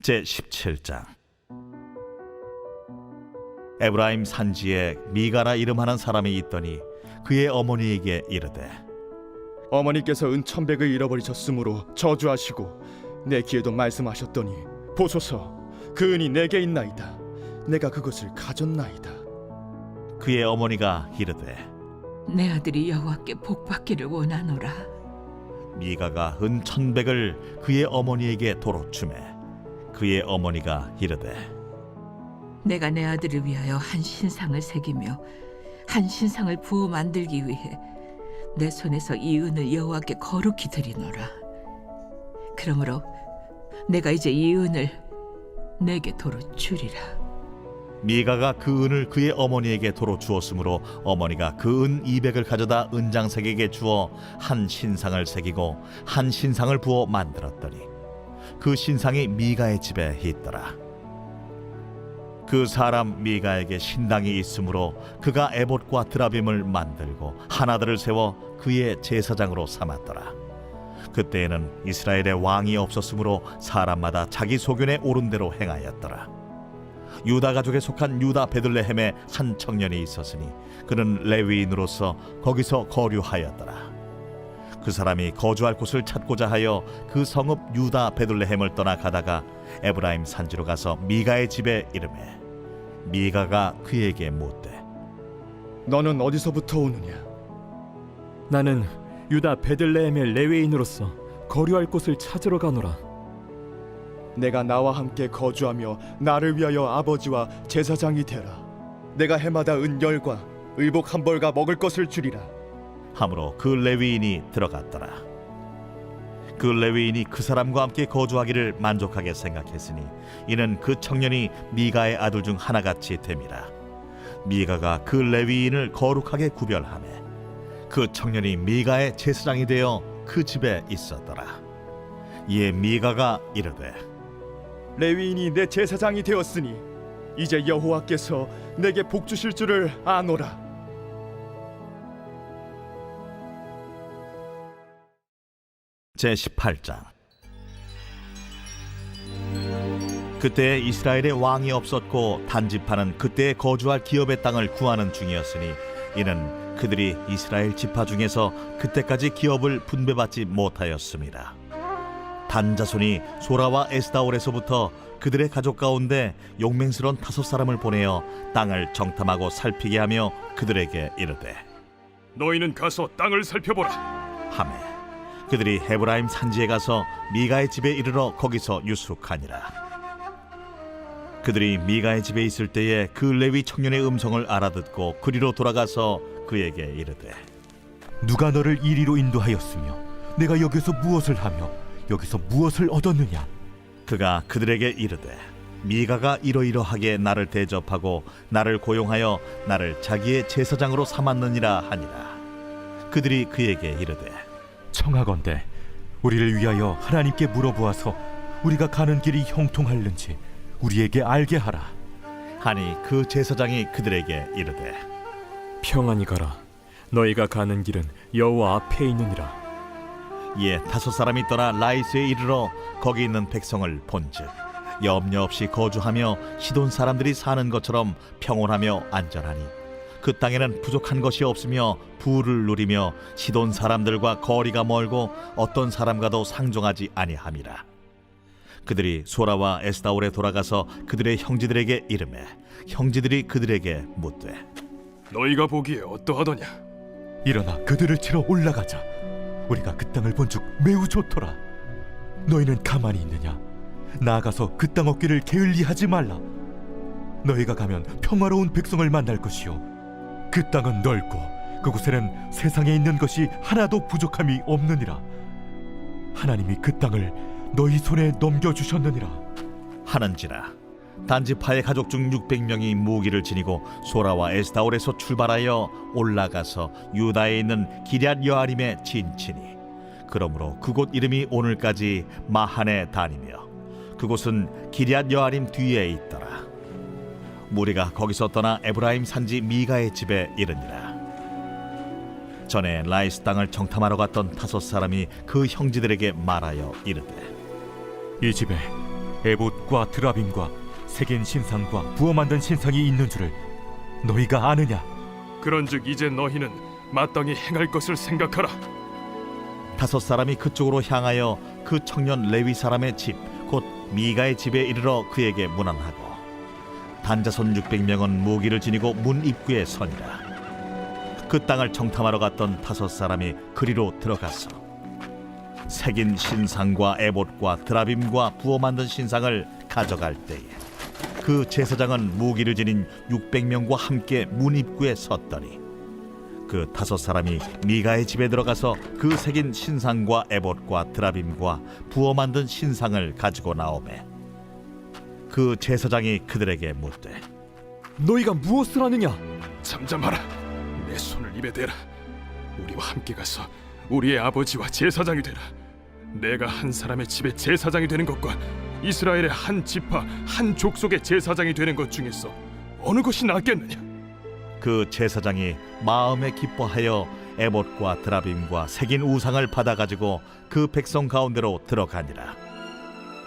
제17장. 에브라임 산지에 미가라 이름하는 사람이 있더니 그의 어머니에게 이르되, 어머니께서 은 1,100을 잃어버리셨으므로 저주하시고 내 귀에도 말씀하셨더니 보소서, 그 은이 내게 있나이다. 내가 그것을 가졌나이다. 그의 어머니가 이르되, 내 아들이 여호와께 복받기를 원하노라. 미가가 은 1,100을 그의 어머니에게 도로 주매 그의 어머니가 이르되, 내가 내 아들을 위하여 한 신상을 새기며 한 신상을 부어 만들기 위해 내 손에서 이 은을 여호와께 거룩히 드리노라. 그러므로 내가 이제 이 은을 내게 도로 주리라. 미가가 그 은을 그의 어머니에게 도로 주었으므로 어머니가 그 은 200을 가져다 은장색에게 주어 한 신상을 새기고 한 신상을 부어 만들었더니 그 신상이 미가의 집에 있더라. 그 사람 미가에게 신당이 있으므로 그가 에봇과 드라빔을 만들고 하나들을 세워 그의 제사장으로 삼았더라. 그때에는 이스라엘에 왕이 없었으므로 사람마다 자기 소견에 오른 대로 행하였더라. 유다 가족에 속한 유다 베들레헴에 한 청년이 있었으니 그는 레위인으로서 거기서 거류하였더라. 그 사람이 거주할 곳을 찾고자 하여 그 성읍 유다 베들레헴을 떠나 가다가 에브라임 산지로 가서 미가의 집에 이르매 미가가 그에게 묻되, 너는 어디서부터 오느냐? 나는 유다 베들레헴의 레위인으로서 거류할 곳을 찾으러 가노라. 내가 나와 함께 거주하며 나를 위하여 아버지와 제사장이 되라. 내가 해마다 은 10과 의복 1벌과 먹을 것을 주리라. 하므로 그 레위인이 들어갔더라. 그 레위인이 그 사람과 함께 거주하기를 만족하게 생각했으니 이는 그 청년이 미가의 아들 중 하나같이 됨이라. 미가가 그 레위인을 거룩하게 구별하매 그 청년이 미가의 제사장이 되어 그 집에 있었더라. 이에 미가가 이르되, 레위인이 내 제사장이 되었으니 이제 여호와께서 내게 복 주실 줄을 아노라. 제18장. 그때 이스라엘에 왕이 없었고 단지파는 그때 거주할 기업의 땅을 구하는 중이었으니 이는 그들이 이스라엘 지파 중에서 그때까지 기업을 분배받지 못하였습니다. 단 자손이 소라와 에스다올에서부터 그들의 가족 가운데 용맹스러운 5사람을 보내어 땅을 정탐하고 살피게 하며 그들에게 이르되, 너희는 가서 땅을 살펴보라. 하매 그들이 헤브라임 산지에 가서 미가의 집에 이르러 거기서 유숙하니라. 그들이 미가의 집에 있을 때에 그 레위 청년의 음성을 알아듣고 그리로 돌아가서 그에게 이르되, 누가 너를 이리로 인도하였으며 내가 여기서 무엇을 하며 여기서 무엇을 얻었느냐? 그가 그들에게 이르되, 미가가 이러이러하게 나를 대접하고 나를 고용하여 나를 자기의 제사장으로 삼았느니라 하니라. 그들이 그에게 이르되, 청하건대 우리를 위하여 하나님께 물어보아서 우리가 가는 길이 형통할는지 우리에게 알게 하라. 하니 그 제사장이 그들에게 이르되, 평안히 가라. 너희가 가는 길은 여호와 앞에 있느니라. 이에 5사람이 떠나 라이스에 이르러 거기 있는 백성을 본즉 염려 없이 거주하며 시돈 사람들이 사는 것처럼 평온하며 안전하니 그 땅에는 부족한 것이 없으며 부를 누리며 시돈 사람들과 거리가 멀고 어떤 사람과도 상종하지 아니함이라. 그들이 소라와 에스다올에 돌아가서 그들의 형제들에게 이르매 형제들이 그들에게 묻되, 너희가 보기에 어떠하더냐? 일어나 그들을 치러 올라가자. 우리가 그 땅을 본즉 매우 좋더라. 너희는 가만히 있느냐? 나아가서 그 땅 얻기를 게을리하지 말라. 너희가 가면 평화로운 백성을 만날 것이요 그 땅은 넓고 그곳에는 세상에 있는 것이 하나도 부족함이 없느니라. 하나님이 그 땅을 너희 손에 넘겨주셨느니라 하는지라. 단지파의 가족 중 600명이 무기를 지니고 소라와 에스다올에서 출발하여 올라가서 유다에 있는 기럇 여아림에 진치니 그러므로 그곳 이름이 오늘까지 마하네 단이며 그곳은 기럇 여아림 뒤에 있더라. 무리가 거기서 떠나 에브라임 산지 미가의 집에 이르니라. 전에 라이스 땅을 정탐하러 갔던 5사람이 그 형제들에게 말하여 이르되, 이 집에 에봇과 드라빔과 색인 신상과 부어 만든 신상이 있는 줄을 너희가 아느냐? 그런즉 이제 너희는 마땅히 행할 것을 생각하라. 다섯 사람이 그쪽으로 향하여 그 청년 레위 사람의 집 곧 미가의 집에 이르러 그에게 문안하고 단자손 600명은 무기를 지니고 문 입구에 서니라. 그 땅을 정탐하러 갔던 다섯 사람이 그리로 들어가서 색인 신상과 에봇과 드라빔과 부어 만든 신상을 가져갈 때에 그 제사장은 무기를 지닌 600명과 함께 문 입구에 섰더니 그 다섯 사람이 미가의 집에 들어가서 그 새긴 신상과 에봇과 드라빔과 부어 만든 신상을 가지고 나오매 그 제사장이 그들에게 묻되 너희가 무엇을 하느냐? 잠잠하라. 내 손을 입에 대라. 우리와 함께 가서 우리의 아버지와 제사장이 되라. 내가 한 사람의 집에 제사장이 되는 것과 이스라엘의 한 지파 한 족속의 제사장이 되는 것 중에서 어느 것이 낫겠느냐? 그 제사장이 마음에 기뻐하여 에봇과 드라빔과 새긴 우상을 받아가지고 그 백성 가운데로 들어가니라.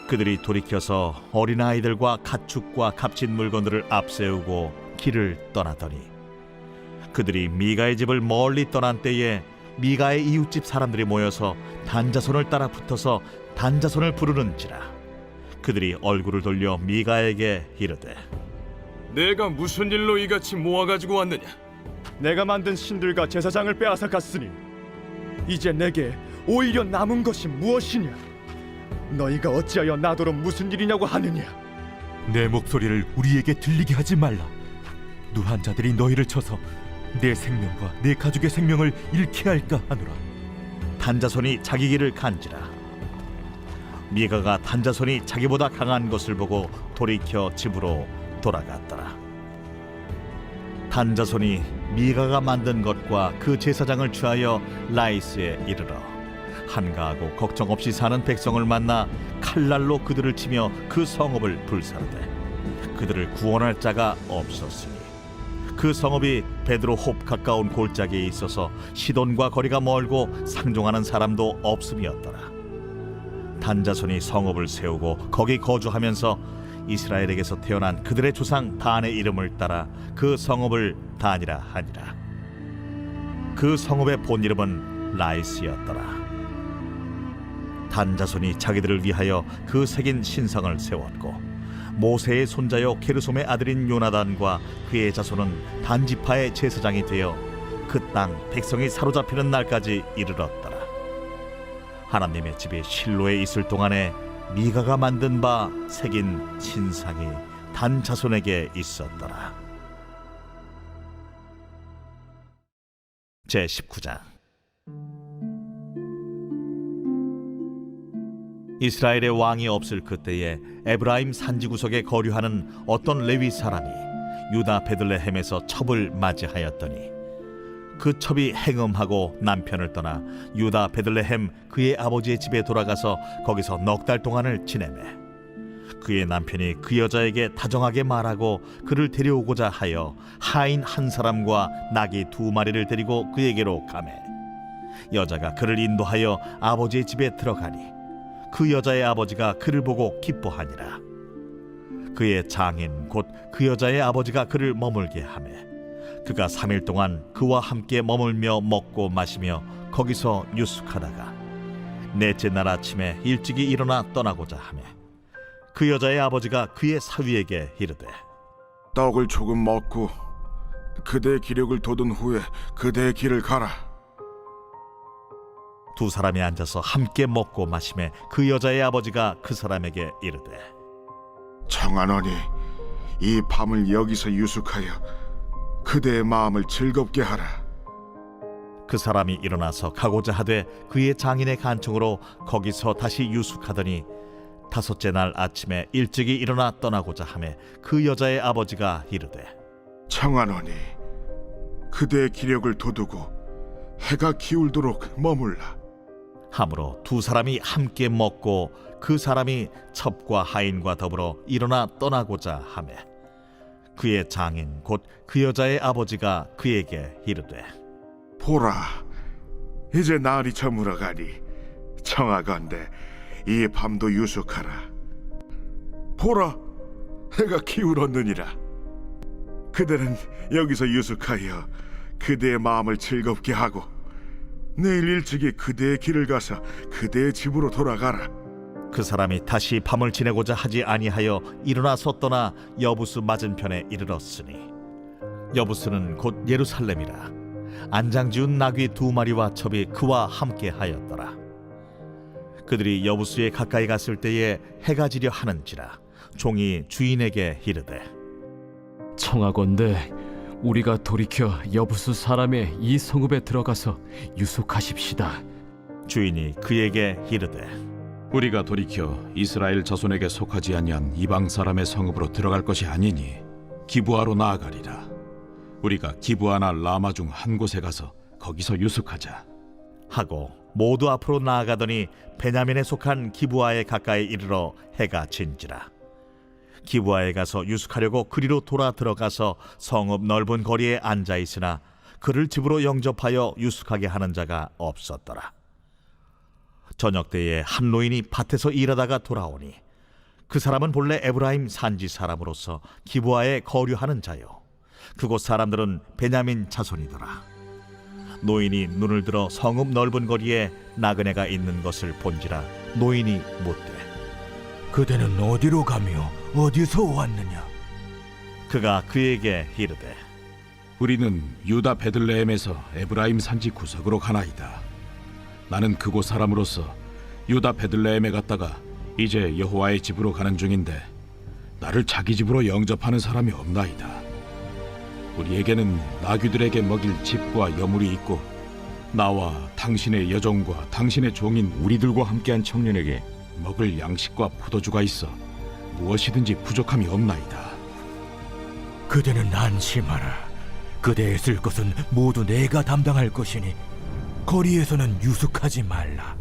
그들이 돌이켜서 어린아이들과 가축과 값진 물건들을 앞세우고 길을 떠나더니 그들이 미가의 집을 멀리 떠난 때에 미가의 이웃집 사람들이 모여서 단자손을 따라 붙어서 단자손을 부르는지라. 그들이 얼굴을 돌려 미가에게 이르되 내가 무슨 일로 이같이 모아가지고 왔느냐? 내가 만든 신들과 제사장을 빼앗아 갔으니 이제 내게 오히려 남은 것이 무엇이냐? 너희가 어찌하여 나더러 무슨 일이냐고 하느냐? 내 목소리를 우리에게 들리게 하지 말라. 누한 자들이 너희를 쳐서 내 생명과 내 가족의 생명을 잃게 할까 하노라. 단자손이 자기 길을 간지라. 미가가 단자손이 자기보다 강한 것을 보고 돌이켜 집으로 돌아갔더라. 단자손이 미가가 만든 것과 그 제사장을 취하여 라이스에 이르러 한가하고 걱정 없이 사는 백성을 만나 칼날로 그들을 치며 그 성읍을 불사르되 그들을 구원할 자가 없었으니 그 성읍이 베드로홉 가까운 골짜기에 있어서 시돈과 거리가 멀고 상종하는 사람도 없음이었더라. 단자손이 성읍을 세우고 거기 거주하면서 이스라엘에게서 태어난 그들의 조상 단의 이름을 따라 그 성읍을 단이라 하니라. 그 성읍의 본 이름은 라이스였더라. 단자손이 자기들을 위하여 그 새긴 신성을 세웠고 모세의 손자요 게르솜의 아들인 요나단과 그의 자손은 단지파의 제사장이 되어 그 땅 백성이 사로잡히는 날까지 이르렀더라. 하나님의 집이 실로에 있을 동안에 미가가 만든 바 새긴 신상이 단 자손에게 있었더라. 제19장. 이스라엘의 왕이 없을 그때에 에브라임 산지 구석에 거류하는 어떤 레위 사람이 유다 베들레헴에서 첩을 맞이하였더니 그 첩이 행음하고 남편을 떠나 유다 베들레헴 그의 아버지의 집에 돌아가서 거기서 넉 달 동안을 지내매 그의 남편이 그 여자에게 다정하게 말하고 그를 데려오고자 하여 하인 한 사람과 나귀 2마리를 데리고 그에게로 가매 여자가 그를 인도하여 아버지의 집에 들어가니 그 여자의 아버지가 그를 보고 기뻐하니라. 그의 장인 곧 그 여자의 아버지가 그를 머물게 하매 그가 3일 동안 그와 함께 머물며 먹고 마시며 거기서 유숙하다가 넷째 날 아침에 일찍이 일어나 떠나고자 하매 그 여자의 아버지가 그의 사위에게 이르되 떡을 조금 먹고 그대의 기력을 돋운 후에 그대의 길을 가라. 두 사람이 앉아서 함께 먹고 마시매 그 여자의 아버지가 그 사람에게 이르되 청하노니 이 밤을 여기서 유숙하여 그대의 마음을 즐겁게 하라. 그 사람이 일어나서 가고자 하되 그의 장인의 간청으로 거기서 다시 유숙하더니 5째 날 아침에 일찍이 일어나 떠나고자 하매 그 여자의 아버지가 이르되 청하노니 그대의 기력을 돋우고 해가 기울도록 머물라. 하므로 두 사람이 함께 먹고 그 사람이 첩과 하인과 더불어 일어나 떠나고자 하매 그의 장인 곧 그 여자의 아버지가 그에게 이르되 보라, 이제 날이 저물어가니 청하건대 이 밤도 유숙하라. 보라, 해가 기울었느니라. 그대는 여기서 유숙하여 그대의 마음을 즐겁게 하고 내일 일찍이 그대의 길을 가서 그대의 집으로 돌아가라. 그 사람이 다시 밤을 지내고자 하지 아니하여 일어나서 떠나 여부스 맞은편에 이르렀으니 여부스는 곧 예루살렘이라. 안장지운 나귀 2마리와 첩이 그와 함께 하였더라. 그들이 여부스에 가까이 갔을 때에 해가 지려 하는지라 종이 주인에게 이르되 청하건대 우리가 돌이켜 여부수 사람의 이 성읍에 들어가서 유숙하십시다. 주인이 그에게 이르되 우리가 돌이켜 이스라엘 자손에게 속하지 아니한 이방 사람의 성읍으로 들어갈 것이 아니니 기브아로 나아가리라. 우리가 기브아나 라마 중 한 곳에 가서 거기서 유숙하자 하고 모두 앞으로 나아가더니 베냐민에 속한 기브아에 가까이 이르러 해가 진지라. 기브아에 가서 유숙하려고 그리로 돌아 들어가서 성읍 넓은 거리에 앉아 있으나 그를 집으로 영접하여 유숙하게 하는 자가 없었더라. 저녁 때에 한 노인이 밭에서 일하다가 돌아오니 그 사람은 본래 에브라임 산지 사람으로서 기브아에 거류하는 자요 그곳 사람들은 베냐민 자손이더라. 노인이 눈을 들어 성읍 넓은 거리에 나그네가 있는 것을 본지라 노인이 묻되 그대는 어디로 가며 어디서 왔느냐? 그가 그에게 이르되 우리는 유다 베들레헴에서 에브라임 산지 구석으로 가나이다. 나는 그곳 사람으로서 유다 베들레헴에 갔다가 이제 여호와의 집으로 가는 중인데 나를 자기 집으로 영접하는 사람이 없나이다. 우리에게는 나귀들에게 먹일 집과 여물이 있고 나와 당신의 여종과 당신의 종인 우리들과 함께한 청년에게 먹을 양식과 포도주가 있어 무엇이든지 부족함이 없나이다. 그대는 안심하라. 그대의 쓸 것은 모두 내가 담당할 것이니 거리에서는 유숙하지 말라.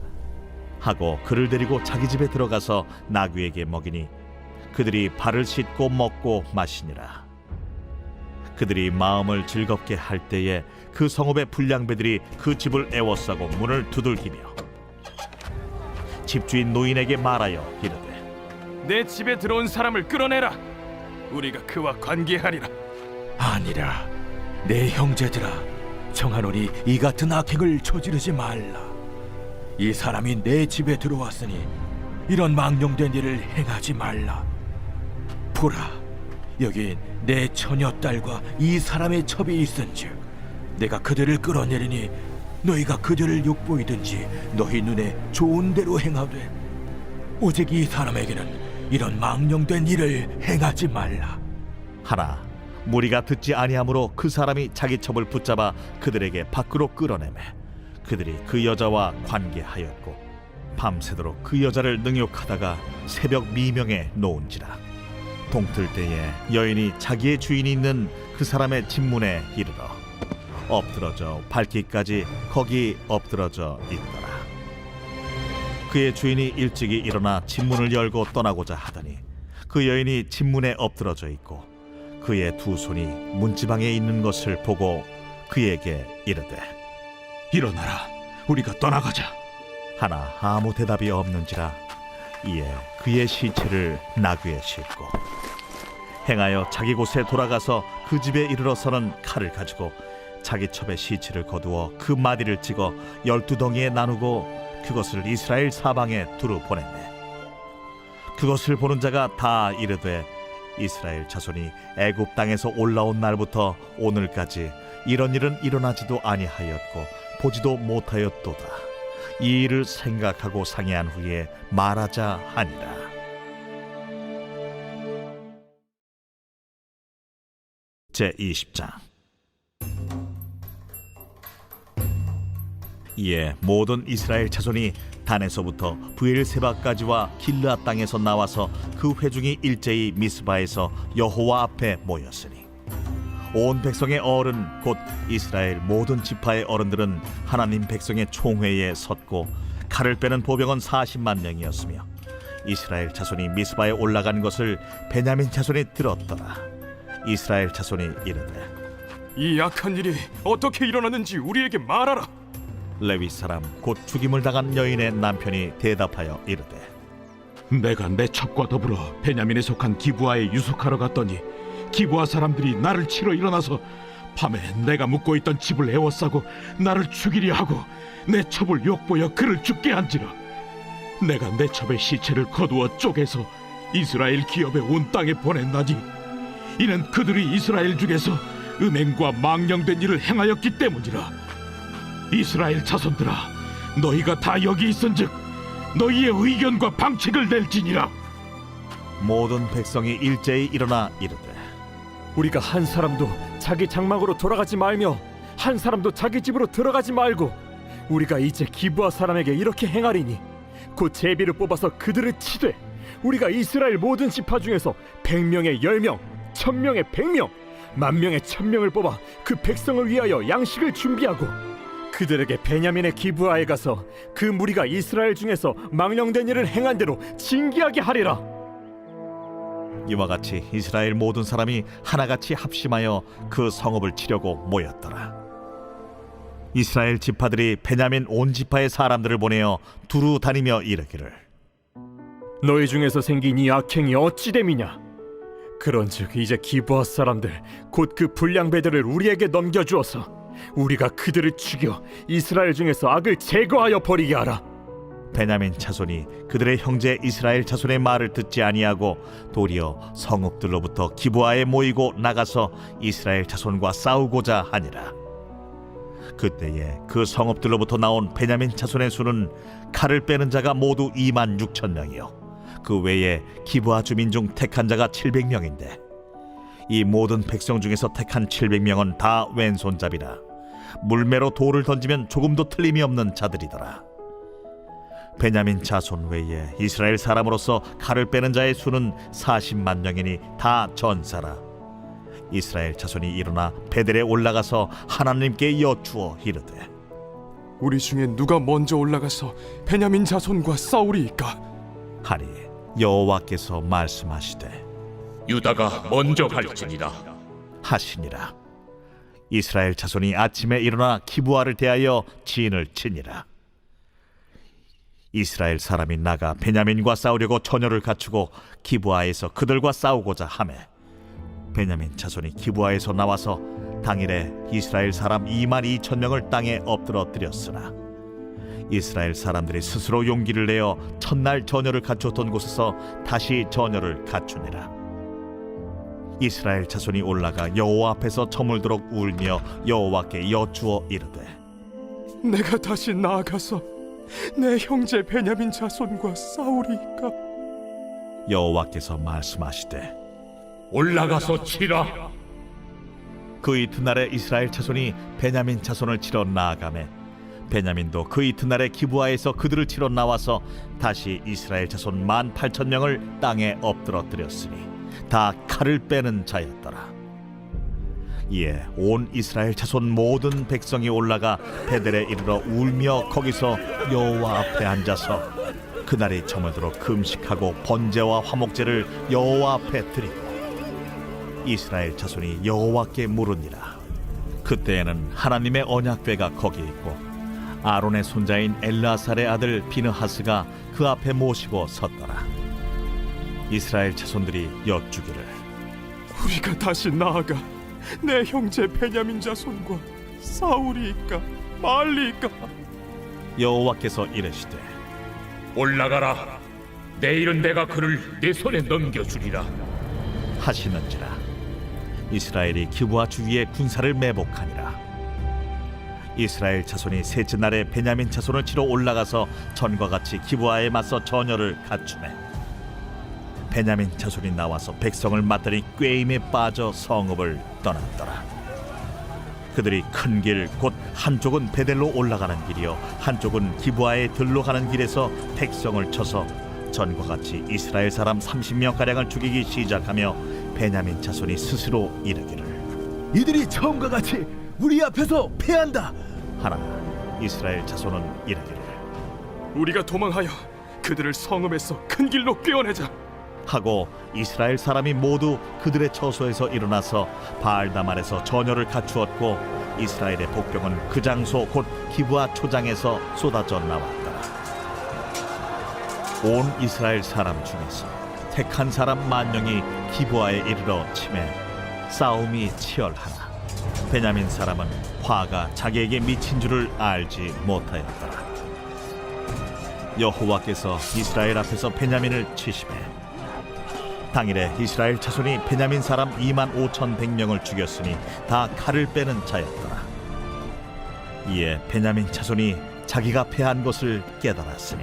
하고 그를 데리고 자기 집에 들어가서 나귀에게 먹이니 그들이 발을 씻고 먹고 마시니라. 그들이 마음을 즐겁게 할 때에 그 성읍의 불량배들이 그 집을 애워싸고 문을 두들기며 집주인 노인에게 말하여 이르되 내 집에 들어온 사람을 끌어내라. 우리가 그와 관계하리라. 아니라 내 형제들아, 청하노니 이 같은 악행을 저지르지 말라. 이 사람이 내 집에 들어왔으니 이런 망령된 일을 행하지 말라. 보라, 여기 내 처녀 딸과 이 사람의 첩이 있은즉 내가 그들을 끌어내리니 너희가 그들을 욕보이든지 너희 눈에 좋은 대로 행하되 오직 이 사람에게는 이런 망령된 일을 행하지 말라. 하나 무리가 듣지 아니하므로 그 사람이 자기 첩을 붙잡아 그들에게 밖으로 끌어내매 그들이 그 여자와 관계하였고 밤새도록 그 여자를 능욕하다가 새벽 미명에 놓은지라. 동틀 때에 여인이 자기의 주인이 있는 그 사람의 집문에 이르러 엎드러져 밟기까지 거기 엎드러져 있더라. 그의 주인이 일찍이 일어나 집문을 열고 떠나고자 하더니 그 여인이 집문에 엎드러져 있고 그의 두 손이 문지방에 있는 것을 보고 그에게 이르되 일어나라. 우리가 떠나가자. 하나 아무 대답이 없는지라. 이에 그의 시체를 나귀에 싣고 행하여 자기 곳에 돌아가서 그 집에 이르러서는 칼을 가지고 자기 첩의 시체를 거두어 그 마디를 찍어 12덩이에 나누고 그것을 이스라엘 사방에 두루 보냈네. 그것을 보는 자가 다 이르되 이스라엘 자손이 애굽 땅에서 올라온 날부터 오늘까지 이런 일은 일어나지도 아니하였고 보지도 못하였도다. 이 일을 생각하고 상의한 후에 말하자 하니라. 제20장. 이에 모든 이스라엘 자손이 단에서부터 브엘세바까지와 길르앗 땅에서 나와서 그 회중이 일제히 미스바에서 여호와 앞에 모였으니 온 백성의 어른 곧 이스라엘 모든 지파의 어른들은 하나님 백성의 총회에 섰고 칼을 빼는 보병은 40만 명이었으며 이스라엘 자손이 미스바에 올라간 것을 베냐민 자손이 들었더라. 이스라엘 자손이 이르되 이 악한 일이 어떻게 일어났는지 우리에게 말하라. 레위 사람 곧 죽임을 당한 여인의 남편이 대답하여 이르되 내가 내 첩과 더불어 베냐민에 속한 기브아에 유숙하러 갔더니 기브아 사람들이 나를 치러 일어나서 밤에 내가 묵고 있던 집을 에워싸고 나를 죽이려 하고 내 첩을 욕보여 그를 죽게 한지라. 내가 내 첩의 시체를 거두어 쪼개서 이스라엘 기업의 온 땅에 보냈나니 이는 그들이 이스라엘 중에서 음행과 망령된 일을 행하였기 때문이라. 이스라엘 자손들아, 너희가 다 여기 있은즉 너희의 의견과 방책을 낼지니라. 모든 백성이 일제히 일어나 이르되 우리가 한 사람도 자기 장막으로 돌아가지 말며 한 사람도 자기 집으로 들어가지 말고 우리가 이제 기브아 사람에게 이렇게 행하리니 곧 제비를 뽑아서 그들을 치되 우리가 이스라엘 모든 지파 중에서 100명에 10명, 1000명에 100명, 10,000명에 1000명을 뽑아 그 백성을 위하여 양식을 준비하고 그들에게 베냐민의 기브아에 가서 그 무리가 이스라엘 중에서 망령된 일을 행한 대로 징계하게 하리라. 이와 같이 이스라엘 모든 사람이 하나같이 합심하여 그 성읍을 치려고 모였더라. 이스라엘 지파들이 베냐민 온 지파의 사람들을 보내어 두루 다니며 이르기를 너희 중에서 생긴 이 악행이 어찌 됨이냐? 그런즉 이제 기브아 사람들 곧 그 불량배들을 우리에게 넘겨주어서 우리가 그들을 죽여 이스라엘 중에서 악을 제거하여 버리게 하라. 베냐민 자손이 그들의 형제 이스라엘 자손의 말을 듣지 아니하고 도리어 성읍들로부터 기브아에 모이고 나가서 이스라엘 자손과 싸우고자 하니라. 그때에 그 성읍들로부터 나온 베냐민 자손의 수는 칼을 빼는 자가 모두 26,000명이요 그 외에 기브아 주민 중 택한 자가 700명인데 이 모든 백성 중에서 택한 700명은 다 왼손잡이라 물매로 돌을 던지면 조금도 틀림이 없는 자들이더라. 베냐민 자손 외에 이스라엘 사람으로서 칼을 빼는 자의 수는 40만 명이니 다 전사라. 이스라엘 자손이 일어나 베델에 올라가서 하나님께 여쭈어 이르되 우리 중에 누가 먼저 올라가서 베냐민 자손과 싸우리이까? 하니 여호와께서 말씀하시되 유다가 먼저 갈지니라 하시니라. 이스라엘 자손이 아침에 일어나 기브아를 대하여 진을 치니라. 이스라엘 사람이 나가 베냐민과 싸우려고 전열을 갖추고 기브아에서 그들과 싸우고자 하매 베냐민 자손이 기브아에서 나와서 당일에 이스라엘 사람 22,000명을 땅에 엎드러뜨렸으나 이스라엘 사람들이 스스로 용기를 내어 첫날 전열을 갖추었던 곳에서 다시 전열을 갖추니라. 이스라엘 자손이 올라가 여호와 앞에서 저물도록 울며 여호와께 여쭈어 이르되 내가 다시 나아가서 내 형제 베냐민 자손과 싸우리이까? 여호와께서 말씀하시되 올라가서 치라. 그 이튿날에 이스라엘 자손이 베냐민 자손을 치러 나아가매 베냐민도 그 이튿날에 기브아에서 그들을 치러 나와서 다시 이스라엘 자손 18,000명을 땅에 엎드러뜨렸으니 다 칼을 빼는 자였더라. 이에 온 이스라엘 자손 모든 백성이 올라가 베델에 이르러 울며 거기서 여호와 앞에 앉아서 그날이 저물도록 금식하고 번제와 화목제를 여호와 앞에 드리고 이스라엘 자손이 여호와께 물으니라. 그때에는 하나님의 언약궤가 거기 있고 아론의 손자인 엘르아살의 아들 비느하스가 그 앞에 모시고 섰더라. 이스라엘 자손들이 여쭈기를 우리가 다시 나아가 내 형제 베냐민 자손과 싸우리이까 말리이까? 여호와께서 이르시되 올라가라. 내일은 내가 그를 내 손에 넘겨주리라 하시는지라. 이스라엘이 기브아 주위에 군사를 매복하니라. 이스라엘 자손이 셋째 날에 베냐민 자손을 치러 올라가서 전과 같이 기브아에 맞서 전열을 갖추매 베냐민 자손이 나와서 백성을 맞더니 꾀임에 빠져 성읍을 떠났더라. 그들이 큰 길 곧 한쪽은 베델로 올라가는 길이요 한쪽은 기브아에 들로 가는 길에서 백성을 쳐서 전과 같이 이스라엘 사람 30명 가량을 죽이기 시작하며 베냐민 자손이 스스로 이르기를 이들이 처음과 같이 우리 앞에서 패한다 하나 이스라엘 자손은 이르기를 우리가 도망하여 그들을 성읍에서 큰 길로 꿰어내자 하고 이스라엘 사람이 모두 그들의 처소에서 일어나서 바알다말에서 전열을 갖추었고 이스라엘의 복병은 그 장소 곧 기브아 초장에서 쏟아져 나왔더라. 온 이스라엘 사람 중에서 택한 사람 10,000명이 기브아에 이르러 치매 싸움이 치열하나 베냐민 사람은 화가 자기에게 미친 줄을 알지 못하였더라. 여호와께서 이스라엘 앞에서 베냐민을 치시매 당일에 이스라엘 자손이 베냐민 사람 25,100명을 죽였으니 다 칼을 빼는 자였더라. 이에 베냐민 자손이 자기가 패한 것을 깨달았으니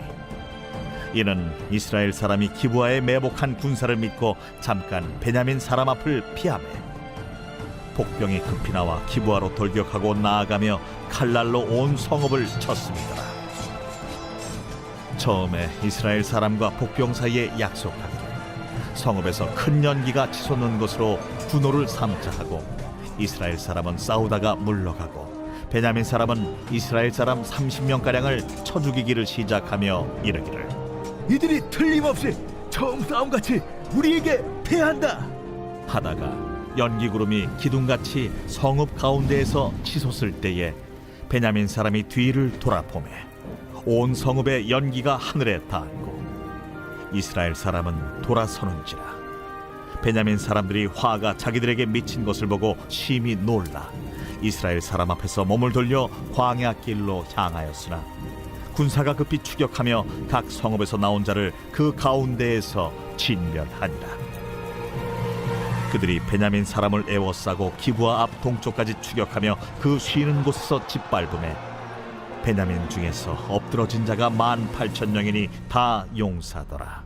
이는 이스라엘 사람이 기브아에 매복한 군사를 믿고 잠깐 베냐민 사람 앞을 피하매 복병이 급히 나와 기브아로 돌격하고 나아가며 칼날로 온 성읍을 쳤습니다. 처음에 이스라엘 사람과 복병 사이에 약속하기를 성읍에서 큰 연기가 치솟는 것으로 분노를 삼자 하고 이스라엘 사람은 싸우다가 물러가고 베냐민 사람은 이스라엘 사람 30명가량을 쳐 죽이기를 시작하며 이르기를 이들이 틀림없이 처음 싸움같이 우리에게 패한다 하다가 연기구름이 기둥같이 성읍 가운데에서 치솟을 때에 베냐민 사람이 뒤를 돌아보매 온 성읍의 연기가 하늘에 닿았고 이스라엘 사람은 돌아서는지라. 베냐민 사람들이 화가 자기들에게 미친 것을 보고 심히 놀라 이스라엘 사람 앞에서 몸을 돌려 광야 길로 향하였으나 군사가 급히 추격하며 각 성읍에서 나온 자를 그 가운데에서 진멸하니라. 그들이 베냐민 사람을 에워싸고 기브아 앞 동쪽까지 추격하며 그 쉬는 곳에서 짓밟음에 베냐민 중에서 엎드러진 자가 18,000명이니 다 용사더라.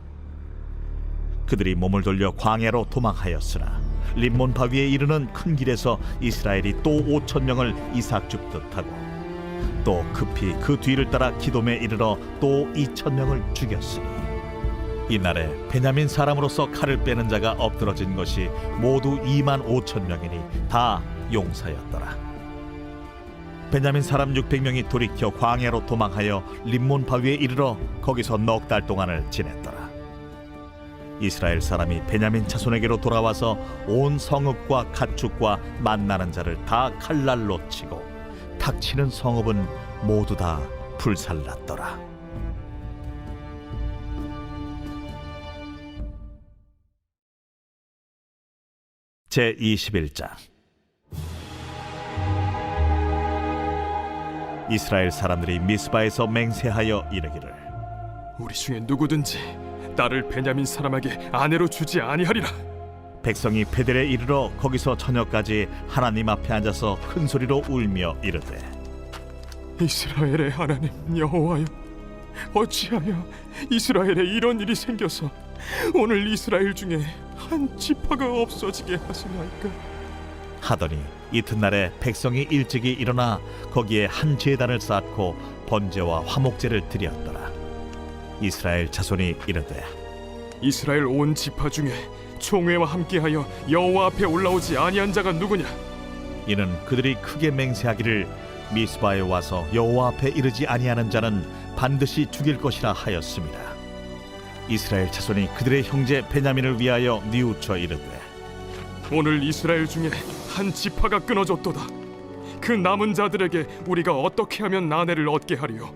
그들이 몸을 돌려 광야로 도망하였으나 림몬 바위에 이르는 큰 길에서 이스라엘이 또 5,000명을 이삭 줍듯 하고 또 급히 그 뒤를 따라 기돔에 이르러 또 2,000명을 죽였으니 이날에 베냐민 사람으로서 칼을 빼는 자가 엎드러진 것이 모두 25,000명이니 다 용사였더라. 베냐민 사람 600명이 돌이켜 광야로 도망하여 림몬 바위에 이르러 거기서 넉 달 동안을 지냈더라. 이스라엘 사람이 베냐민 자손에게로 돌아와서 온 성읍과 가축과 만나는 자를 다 칼날로 치고 탁치는 성읍은 모두 다 불살랐더라. 제21장. 이스라엘 사람들이 미스바에서 맹세하여 이르기를 우리 중에 누구든지 딸을 베냐민 사람에게 아내로 주지 아니하리라. 백성이 베델에 이르러 거기서 저녁까지 하나님 앞에 앉아서 큰 소리로 울며 이르되 이스라엘의 하나님 여호와여, 어찌하여 이스라엘에 이런 일이 생겨서 오늘 이스라엘 중에 한 지파가 없어지게 하시나이까. 하더니 이튿날에 백성이 일찍이 일어나 거기에 한 제단을 쌓고 번제와 화목제를 드렸더라. 이스라엘 자손이 이르되 이스라엘 온 지파 중에 총회와 함께하여 여호와 앞에 올라오지 아니한 자가 누구냐? 이는 그들이 크게 맹세하기를 미스바에 와서 여호와 앞에 이르지 아니하는 자는 반드시 죽일 것이라 하였습니다. 이스라엘 자손이 그들의 형제 베냐민을 위하여 뉘우쳐 이르되 오늘 이스라엘 중에 한 지파가 끊어졌도다. 그 남은 자들에게 우리가 어떻게 하면 아내를 얻게 하리요?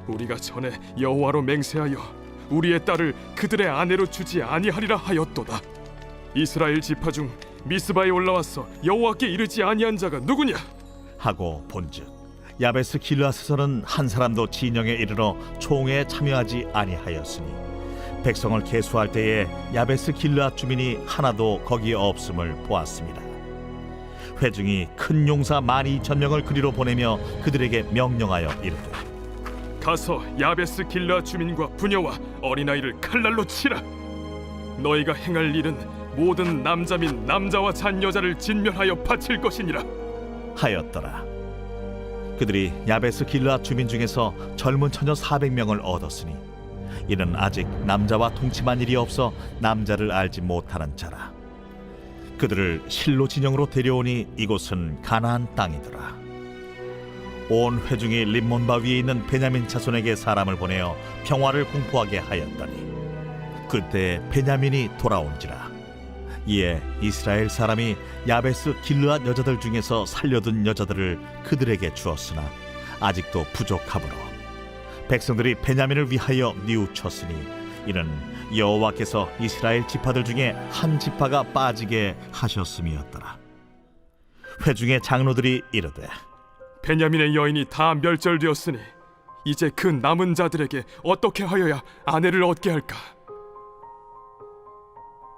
우리가 전에 여호와로 맹세하여 우리의 딸을 그들의 아내로 주지 아니하리라 하였도다. 이스라엘 지파 중 미스바에 올라와서 여호와께 이르지 아니한 자가 누구냐? 하고 본즉 야베스 길르앗에서는 한 사람도 진영에 이르러 총회에 참여하지 아니하였으니 백성을 계수할 때에 야베스 길르앗 주민이 하나도 거기에 없음을 보았습니다. 회중이 큰 용사 12,000명을 그리로 보내며 그들에게 명령하여 이르되 가서 야베스 길르앗 주민과 부녀와 어린아이를 칼날로 치라. 너희가 행할 일은 모든 남자 및 남자와 잔 여자를 진멸하여 바칠 것이니라 하였더라. 그들이 야베스 길르앗 주민 중에서 젊은 처녀 400명을 얻었으니 이는 아직 남자와 동침한 일이 없어 남자를 알지 못하는 자라. 그들을 실로 진영으로 데려오니 이곳은 가나안 땅이더라. 온 회중이 림몬바 위에 있는 베냐민 자손에게 사람을 보내어 평화를 공포하게 하였더니 그때 베냐민이 돌아온지라. 이에 이스라엘 사람이 야베스 길르앗 여자들 중에서 살려둔 여자들을 그들에게 주었으나 아직도 부족하므로 백성들이 베냐민을 위하여 뉘우쳤으니 이는 여호와께서 이스라엘 지파들 중에 한 지파가 빠지게 하셨음이었더라. 회중의 장로들이 이르되 베냐민의 여인이 다 멸절되었으니 이제 그 남은 자들에게 어떻게 하여야 아내를 얻게 할까?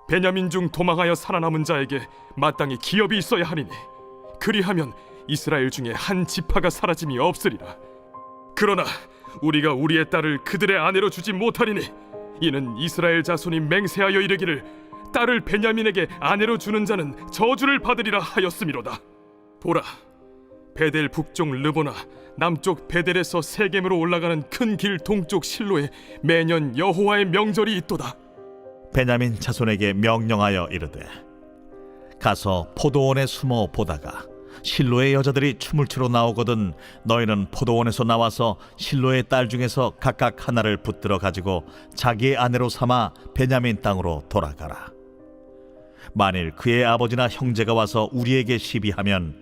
베냐민 중 도망하여 살아남은 자에게 마땅히 기업이 있어야 하리니 그리하면 이스라엘 중에 한 지파가 사라짐이 없으리라. 그러나 우리가 우리의 딸을 그들의 아내로 주지 못하리니 이는 이스라엘 자손이 맹세하여 이르기를 딸을 베냐민에게 아내로 주는 자는 저주를 받으리라 하였음이로다. 보라, 베델 북쪽 르보나 남쪽 베델에서 세겜으로 올라가는 큰 길 동쪽 실로에 매년 여호와의 명절이 있도다. 베냐민 자손에게 명령하여 이르되 가서 포도원에 숨어 보다가 실로의 여자들이 춤을 추러 나오거든 너희는 포도원에서 나와서 실로의 딸 중에서 각각 하나를 붙들어 가지고 자기의 아내로 삼아 베냐민 땅으로 돌아가라. 만일 그의 아버지나 형제가 와서 우리에게 시비하면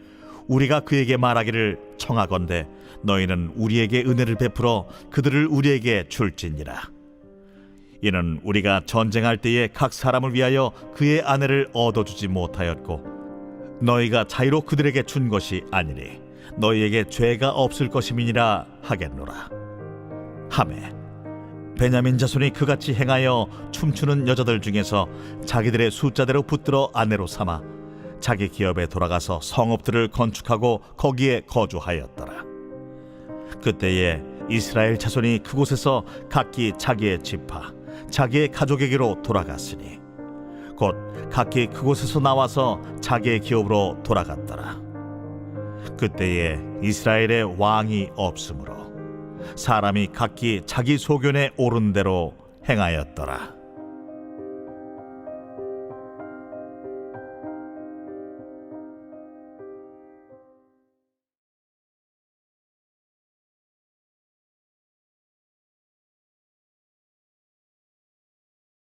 우리가 그에게 말하기를 청하건대 너희는 우리에게 은혜를 베풀어 그들을 우리에게 줄지니라. 이는 우리가 전쟁할 때에 각 사람을 위하여 그의 아내를 얻어주지 못하였고 너희가 자유로 그들에게 준 것이 아니니 너희에게 죄가 없을 것임이니라 하겠노라. 하매 베냐민 자손이 그같이 행하여 춤추는 여자들 중에서 자기들의 숫자대로 붙들어 아내로 삼아 자기 기업에 돌아가서 성읍들을 건축하고 거기에 거주하였더라. 그때에 이스라엘 자손이 그곳에서 각기 자기의 지파 자기의 가족에게로 돌아갔으니 곧 각기 그곳에서 나와서 자기의 기업으로 돌아갔더라. 그때에 이스라엘에 왕이 없으므로 사람이 각기 자기 소견에 옳은 대로 행하였더라.